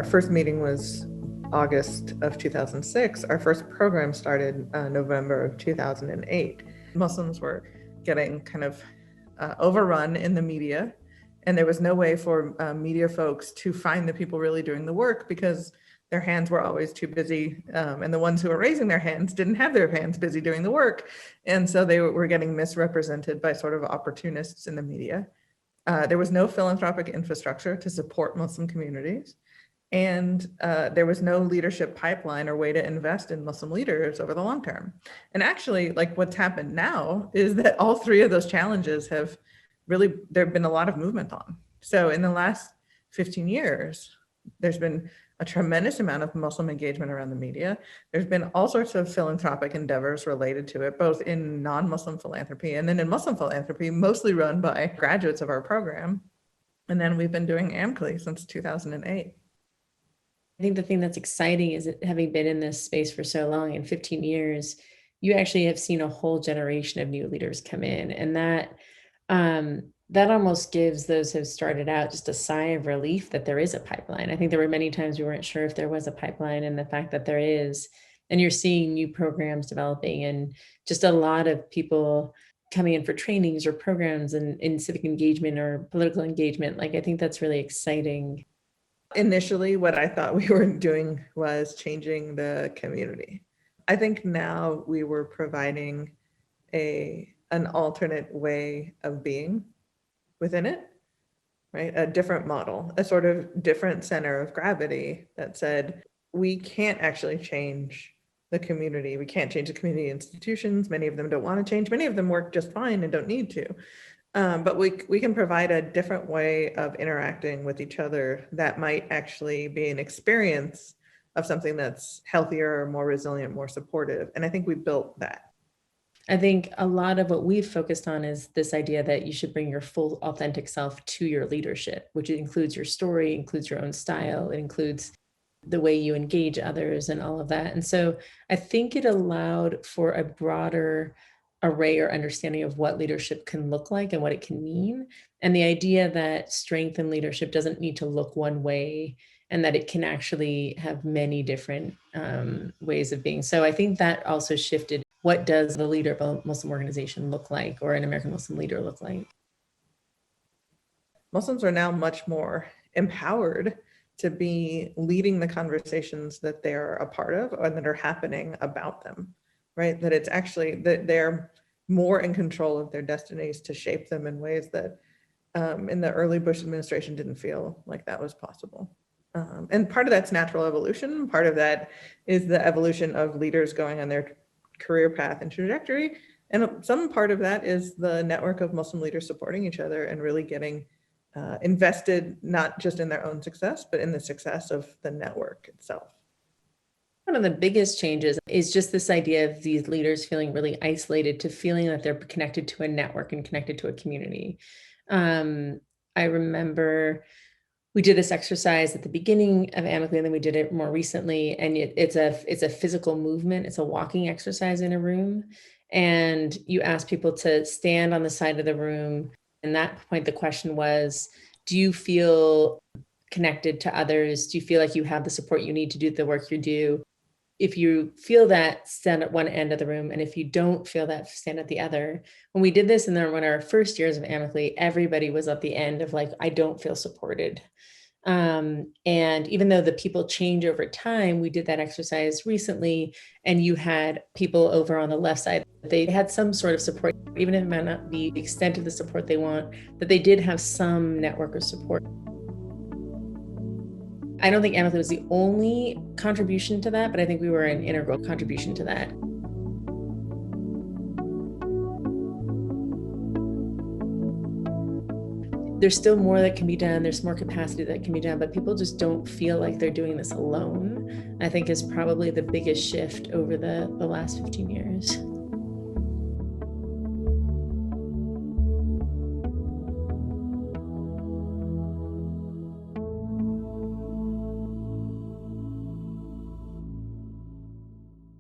Our first meeting was August of 2006. Our first program started November of 2008. Muslims were getting kind of overrun in the media, and there was no way for media folks to find the people really doing the work because their hands were always too busy, and the ones who were raising their hands didn't have their hands busy doing the work. And so they were getting misrepresented by sort of opportunists in the media. There was no philanthropic infrastructure to support Muslim communities. And there was no leadership pipeline or way to invest in Muslim leaders over the long term. And actually, like what's happened now is that all three of those challenges have really, there have been a lot of movement on. So in the last 15 years, there's been a tremendous amount of Muslim engagement around the media. There's been all sorts of philanthropic endeavors related to it, both in non-Muslim philanthropy and then in Muslim philanthropy, mostly run by graduates of our program. And then we've been doing AMCLI since 2008. I think the thing that's exciting is that having been in this space for so long, in 15 years, you actually have seen a whole generation of new leaders come in. And that almost gives those who have started out just a sigh of relief that there is a pipeline. I think there were many times we weren't sure if there was a pipeline, and the fact that there is, and you're seeing new programs developing and just a lot of people coming in for trainings or programs and in civic engagement or political engagement. Like, I think that's really exciting. Initially, what I thought we were doing was changing the community. I think now we were providing an alternate way of being within it, right? A different model, a sort of different center of gravity that said, we can't actually change the community. We can't change the community institutions. Many of them don't want to change. Many of them work just fine and don't need to. But we can provide a different way of interacting with each other that might actually be an experience of something that's healthier, more resilient, more supportive. And I think we built that. I think a lot of what we've focused on is this idea that you should bring your full authentic self to your leadership, which includes your story, includes your own style, it includes the way you engage others and all of that. And so I think it allowed for a broader array or understanding of what leadership can look like and what it can mean. And the idea that strength in leadership doesn't need to look one way, and that it can actually have many different ways of being. So I think that also shifted, what does the leader of a Muslim organization look like, or an American Muslim leader look like? Muslims are now much more empowered to be leading the conversations that they're a part of or that are happening about them. Right? That it's actually that they're more in control of their destinies to shape them in ways that in the early Bush administration didn't feel like that was possible. And part of that's natural evolution. Part of that is the evolution of leaders going on their career path and trajectory. And some part of that is the network of Muslim leaders supporting each other and really getting invested, not just in their own success, but in the success of the network itself. One of the biggest changes is just this idea of these leaders feeling really isolated to feeling that they're connected to a network and connected to a community. I remember we did this exercise at the beginning of AMCLI, and then we did it more recently. And it's a physical movement. It's a walking exercise in a room. And you ask people to stand on the side of the room. And at that point, the question was, do you feel connected to others? Do you feel like you have the support you need to do the work you do? If you feel that, stand at one end of the room. And if you don't feel that, stand at the other. When we did this in one of our first years of AMCLI, everybody was at the end of like, I don't feel supported. And even though the people change over time, we did that exercise recently, and you had people over on the left side, they had some sort of support, even if it might not be the extent of the support they want, that they did have some network of support. I don't think AMCLI was the only contribution to that, but I think we were an integral contribution to that. There's still more that can be done. There's more capacity that can be done, but people just don't feel like they're doing this alone. I think is probably the biggest shift over the last 15 years.